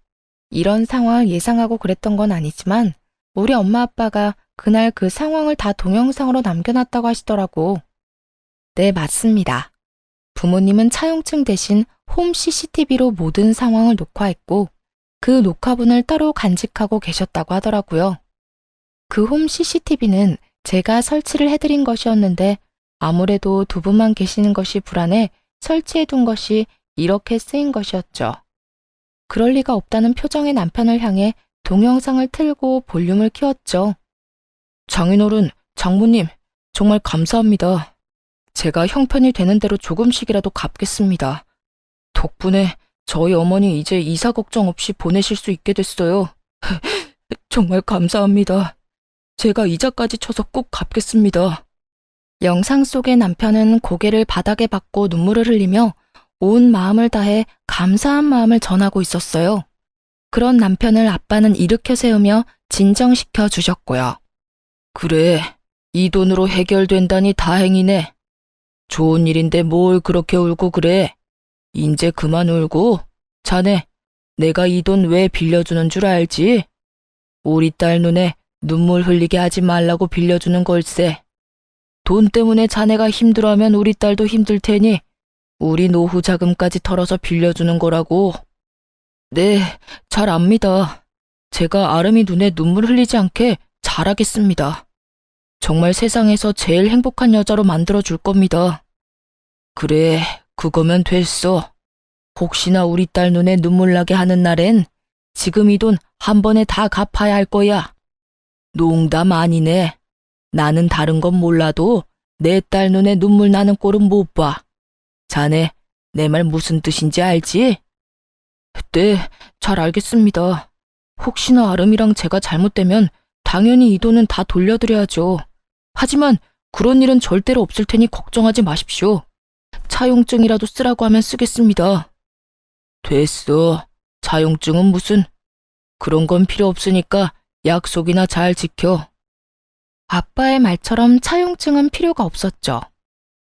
이런 상황을 예상하고 그랬던 건 아니지만 우리 엄마 아빠가 그날 그 상황을 다 동영상으로 남겨놨다고 하시더라고. 네, 맞습니다. 부모님은 차용증 대신 홈 CCTV로 모든 상황을 녹화했고 그 녹화본을 따로 간직하고 계셨다고 하더라고요. 그 홈 CCTV는 제가 설치를 해드린 것이었는데 아무래도 두 분만 계시는 것이 불안해 설치해둔 것이 이렇게 쓰인 것이었죠. 그럴 리가 없다는 표정의 남편을 향해 동영상을 틀고 볼륨을 키웠죠. 장인어른, 장모님, 정말 감사합니다. 제가 형편이 되는 대로 조금씩이라도 갚겠습니다. 덕분에 저희 어머니 이제 이사 걱정 없이 보내실 수 있게 됐어요. 정말 감사합니다. 제가 이자까지 쳐서 꼭 갚겠습니다. 영상 속의 남편은 고개를 바닥에 박고 눈물을 흘리며 온 마음을 다해 감사한 마음을 전하고 있었어요. 그런 남편을 아빠는 일으켜 세우며 진정시켜 주셨고요. 그래, 이 돈으로 해결된다니 다행이네. 좋은 일인데 뭘 그렇게 울고 그래. 인제 그만 울고. 자네, 내가 이 돈 왜 빌려주는 줄 알지? 우리 딸 눈에 눈물 흘리게 하지 말라고 빌려주는 걸세. 돈 때문에 자네가 힘들어하면 우리 딸도 힘들 테니 우리 노후 자금까지 털어서 빌려주는 거라고. 네, 잘 압니다. 제가 아름이 눈에 눈물 흘리지 않게 잘하겠습니다. 정말 세상에서 제일 행복한 여자로 만들어줄 겁니다. 그래, 그거면 됐어. 혹시나 우리 딸 눈에 눈물 나게 하는 날엔 지금 이 돈 한 번에 다 갚아야 할 거야. 농담 아니네. 나는 다른 건 몰라도 내 딸 눈에 눈물 나는 꼴은 못 봐. 자네, 내 말 무슨 뜻인지 알지? 네, 잘 알겠습니다. 혹시나 아름이랑 제가 잘못되면 당연히 이 돈은 다 돌려드려야죠. 하지만 그런 일은 절대로 없을 테니 걱정하지 마십시오. 차용증이라도 쓰라고 하면 쓰겠습니다. 됐어. 차용증은 무슨. 그런 건 필요 없으니까 약속이나 잘 지켜. 아빠의 말처럼 차용증은 필요가 없었죠.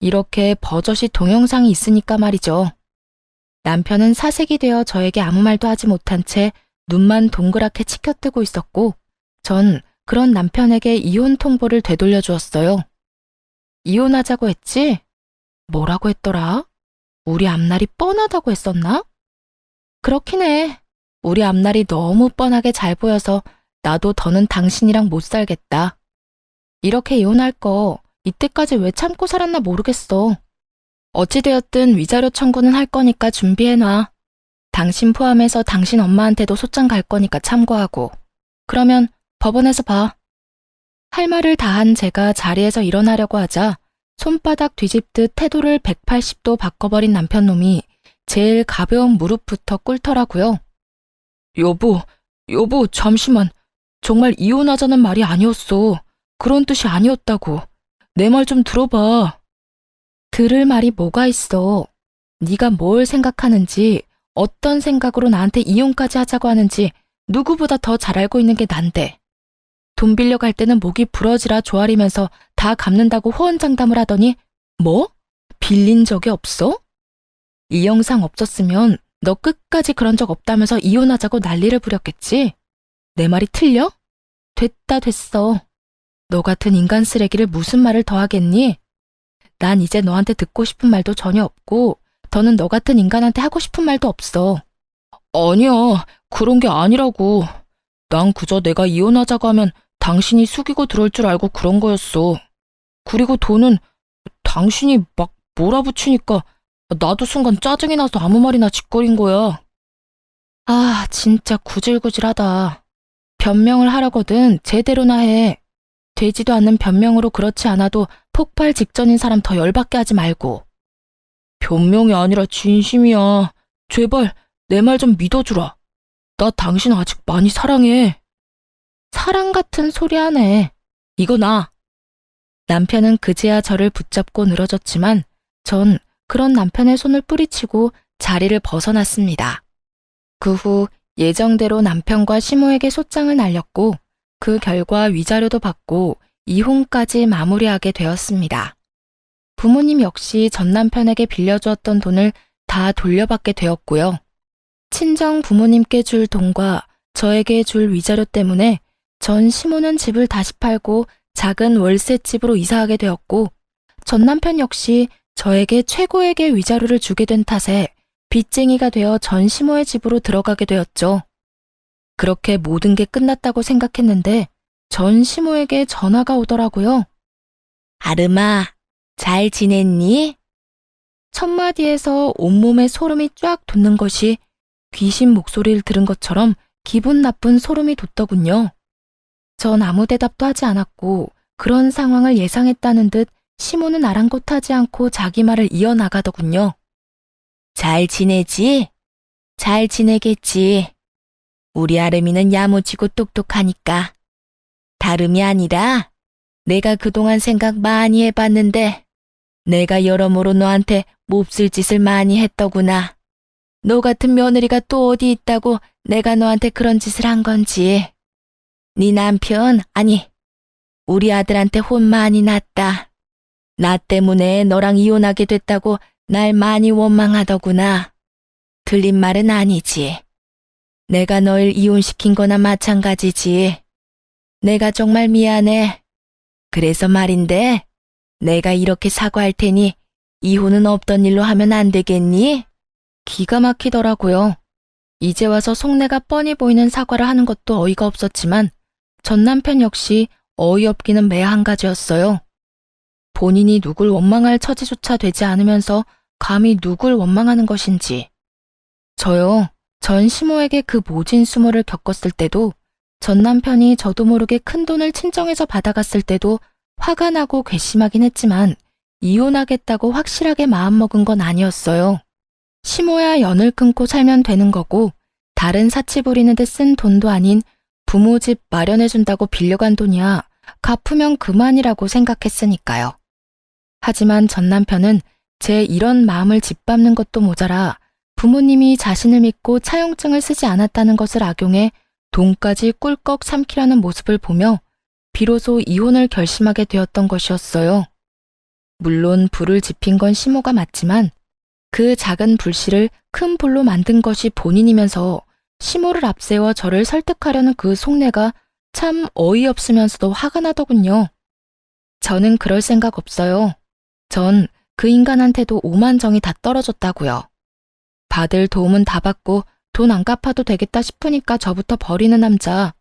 이렇게 버젓이 동영상이 있으니까 말이죠. 남편은 사색이 되어 저에게 아무 말도 하지 못한 채 눈만 동그랗게 치켜뜨고 있었고 전 그런 남편에게 이혼 통보를 되돌려 주었어요. 이혼하자고 했지? 뭐라고 했더라? 우리 앞날이 뻔하다고 했었나? 그렇긴 해. 우리 앞날이 너무 뻔하게 잘 보여서 나도 더는 당신이랑 못 살겠다. 이렇게 이혼할 거 이때까지 왜 참고 살았나 모르겠어. 어찌되었든 위자료 청구는 할 거니까 준비해놔. 당신 포함해서 당신 엄마한테도 소장 갈 거니까 참고하고. 그러면 법원에서 봐. 할 말을 다한 제가 자리에서 일어나려고 하자 손바닥 뒤집듯 태도를 180도 바꿔버린 남편놈이 제일 가벼운 무릎부터 꿇더라고요. 여보, 잠시만. 정말 이혼하자는 말이 아니었어. 그런 뜻이 아니었다고. 내 말 좀 들어봐. 들을 말이 뭐가 있어. 네가 뭘 생각하는지, 어떤 생각으로 나한테 이혼까지 하자고 하는지 누구보다 더 잘 알고 있는 게 난데. 돈 빌려갈 때는 목이 부러지라 조아리면서 다 갚는다고 호언장담을 하더니 뭐? 빌린 적이 없어? 이 영상 없었으면 너 끝까지 그런 적 없다면서 이혼하자고 난리를 부렸겠지? 내 말이 틀려? 됐어. 너 같은 인간 쓰레기를 무슨 말을 더 하겠니? 난 이제 너한테 듣고 싶은 말도 전혀 없고 더는 너 같은 인간한테 하고 싶은 말도 없어. 아니야, 그런 게 아니라고. 난 그저 내가 이혼하자고 하면 당신이 숙이고 들어올 줄 알고 그런 거였어. 그리고 돈은 당신이 막 몰아붙이니까 나도 순간 짜증이 나서 아무 말이나 짓거린 거야. 아, 진짜 구질구질하다. 변명을 하라거든 제대로나 해. 되지도 않는 변명으로 그렇지 않아도 폭발 직전인 사람 더 열받게 하지 말고. 변명이 아니라 진심이야. 제발 내 말 좀 믿어주라. 나 당신 아직 많이 사랑해. 사랑 같은 소리 하네. 이거 나. 남편은 그제야 저를 붙잡고 늘어졌지만 전 그런 남편의 손을 뿌리치고 자리를 벗어났습니다. 그 후 예정대로 남편과 시모에게 소장을 날렸고 그 결과 위자료도 받고 이혼까지 마무리하게 되었습니다. 부모님 역시 전 남편에게 빌려주었던 돈을 다 돌려받게 되었고요. 친정 부모님께 줄 돈과 저에게 줄 위자료 때문에 전 시모는 집을 다시 팔고 작은 월세집으로 이사하게 되었고, 전 남편 역시 저에게 최고액의 위자료를 주게 된 탓에 빚쟁이가 되어 전 시모의 집으로 들어가게 되었죠. 그렇게 모든 게 끝났다고 생각했는데 전 시모에게 전화가 오더라고요. 아름아, 잘 지냈니? 첫마디에서 온몸에 소름이 쫙 돋는 것이 귀신 목소리를 들은 것처럼 기분 나쁜 소름이 돋더군요. 전 아무 대답도 하지 않았고 그런 상황을 예상했다는 듯 시모는 아랑곳하지 않고 자기 말을 이어나가더군요. 잘 지내지? 잘 지내겠지. 우리 아름이는 야무지고 똑똑하니까. 다름이 아니라 내가 그동안 생각 많이 해봤는데 내가 여러모로 너한테 몹쓸 짓을 많이 했더구나. 너 같은 며느리가 또 어디 있다고 내가 너한테 그런 짓을 한 건지. 네 남편, 아니, 우리 아들한테 혼 많이 났다. 나 때문에 너랑 이혼하게 됐다고 날 많이 원망하더구나. 틀린 말은 아니지. 내가 널 이혼시킨 거나 마찬가지지. 내가 정말 미안해. 그래서 말인데, 내가 이렇게 사과할 테니 이혼은 없던 일로 하면 안 되겠니? 기가 막히더라고요. 이제 와서 속내가 뻔히 보이는 사과를 하는 것도 어이가 없었지만 전 남편 역시 어이없기는 매 한 가지였어요. 본인이 누굴 원망할 처지조차 되지 않으면서 감히 누굴 원망하는 것인지. 저요, 전 시모에게 그 모진 수모를 겪었을 때도, 전 남편이 저도 모르게 큰 돈을 친정에서 받아갔을 때도 화가 나고 괘씸하긴 했지만 이혼하겠다고 확실하게 마음먹은 건 아니었어요. 시모야 연을 끊고 살면 되는 거고 다른 사치 부리는 데 쓴 돈도 아닌 부모 집 마련해준다고 빌려간 돈이야 갚으면 그만이라고 생각했으니까요. 하지만 전 남편은 제 이런 마음을 짓밟는 것도 모자라 부모님이 자신을 믿고 차용증을 쓰지 않았다는 것을 악용해 돈까지 꿀꺽 삼키려는 모습을 보며 비로소 이혼을 결심하게 되었던 것이었어요. 물론 불을 지핀 건 시모가 맞지만 그 작은 불씨를 큰 불로 만든 것이 본인이면서 시모를 앞세워 저를 설득하려는 그 속내가 참 어이없으면서도 화가 나더군요. 저는 그럴 생각 없어요. 전 그 인간한테도 오만정이 다 떨어졌다고요. 받을 도움은 다 받고 돈 안 갚아도 되겠다 싶으니까 저부터 버리는 남자.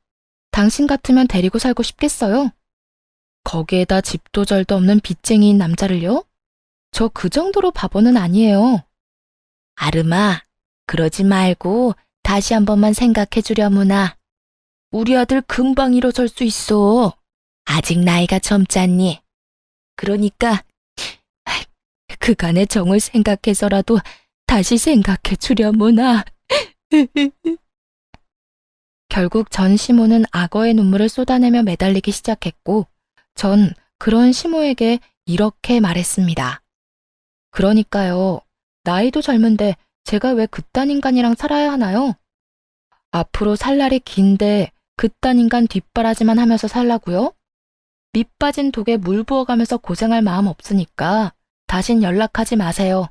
당신 같으면 데리고 살고 싶겠어요? 거기에다 집도 절도 없는 빚쟁이인 남자를요? 저 그 정도로 바보는 아니에요. 아름아, 그러지 말고 다시 한 번만 생각해 주려무나. 우리 아들 금방 일어설 수 있어. 아직 나이가 젊잖니. 그러니까 그간의 정을 생각해서라도 다시 생각해 주려무나. 결국 전 시모는 악어의 눈물을 쏟아내며 매달리기 시작했고 전 그런 시모에게 이렇게 말했습니다. 그러니까요. 나이도 젊은데 제가 왜 그딴 인간이랑 살아야 하나요? 앞으로 살 날이 긴데 그딴 인간 뒷바라지만 하면서 살라고요? 밑 빠진 독에 물 부어가면서 고생할 마음 없으니까 다신 연락하지 마세요.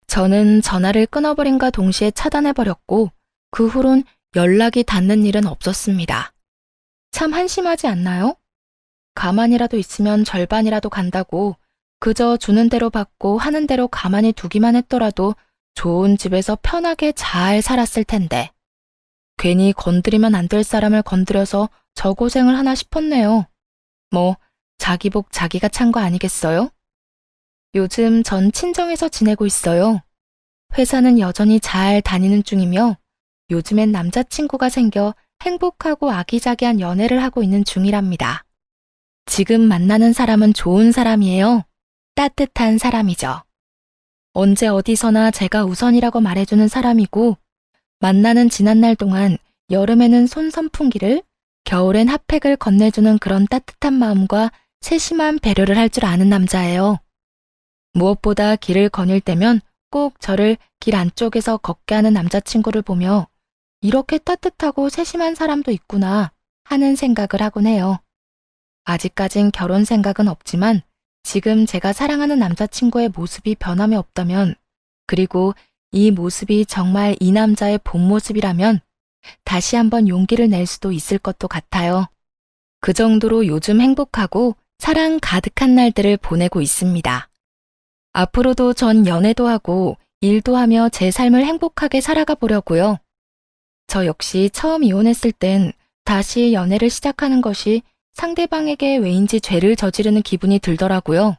저는 전화를 끊어버린과 동시에 차단해버렸고 그 후론 연락이 닿는 일은 없었습니다. 참 한심하지 않나요? 가만히라도 있으면 절반이라도 간다고 그저 주는 대로 받고 하는 대로 가만히 두기만 했더라도 좋은 집에서 편하게 잘 살았을 텐데 괜히 건드리면 안 될 사람을 건드려서 저 고생을 하나 싶었네요. 뭐 자기 복 자기가 찬 거 아니겠어요? 요즘 전 친정에서 지내고 있어요. 회사는 여전히 잘 다니는 중이며 요즘엔 남자친구가 생겨 행복하고 아기자기한 연애를 하고 있는 중이랍니다. 지금 만나는 사람은 좋은 사람이에요. 따뜻한 사람이죠. 언제 어디서나 제가 우선이라고 말해주는 사람이고 만나는 지난날 동안 여름에는 손선풍기를 겨울엔 핫팩을 건네주는 그런 따뜻한 마음과 세심한 배려를 할 줄 아는 남자예요. 무엇보다 길을 거닐 때면 꼭 저를 길 안쪽에서 걷게 하는 남자친구를 보며 이렇게 따뜻하고 세심한 사람도 있구나 하는 생각을 하곤 해요. 아직까진 결혼 생각은 없지만 지금 제가 사랑하는 남자친구의 모습이 변함이 없다면, 그리고 이 모습이 정말 이 남자의 본 모습이라면 다시 한번 용기를 낼 수도 있을 것도 같아요. 그 정도로 요즘 행복하고 사랑 가득한 날들을 보내고 있습니다. 앞으로도 전 연애도 하고 일도 하며 제 삶을 행복하게 살아가 보려고요. 저 역시 처음 이혼했을 땐 다시 연애를 시작하는 것이 상대방에게 왜인지 죄를 저지르는 기분이 들더라고요.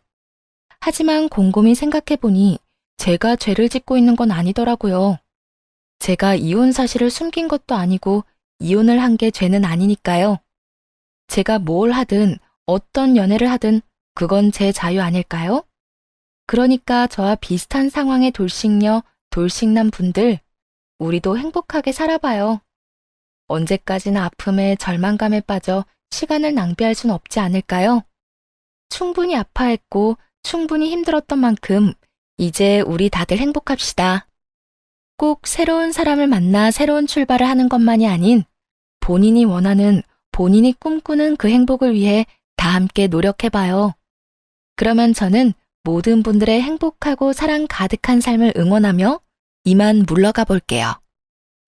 하지만 곰곰이 생각해보니 제가 죄를 짓고 있는 건 아니더라고요. 제가 이혼 사실을 숨긴 것도 아니고 이혼을 한 게 죄는 아니니까요. 제가 뭘 하든 어떤 연애를 하든 그건 제 자유 아닐까요? 그러니까 저와 비슷한 상황의 돌싱녀, 돌싱남 분들, 우리도 행복하게 살아봐요. 언제까지나 아픔에 절망감에 빠져 시간을 낭비할 순 없지 않을까요? 충분히 아파했고 충분히 힘들었던 만큼 이제 우리 다들 행복합시다. 꼭 새로운 사람을 만나 새로운 출발을 하는 것만이 아닌 본인이 원하는, 본인이 꿈꾸는 그 행복을 위해 다 함께 노력해봐요. 그러면 저는 모든 분들의 행복하고 사랑 가득한 삶을 응원하며 이만 물러가 볼게요.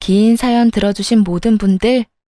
긴 사연 들어주신 모든 분들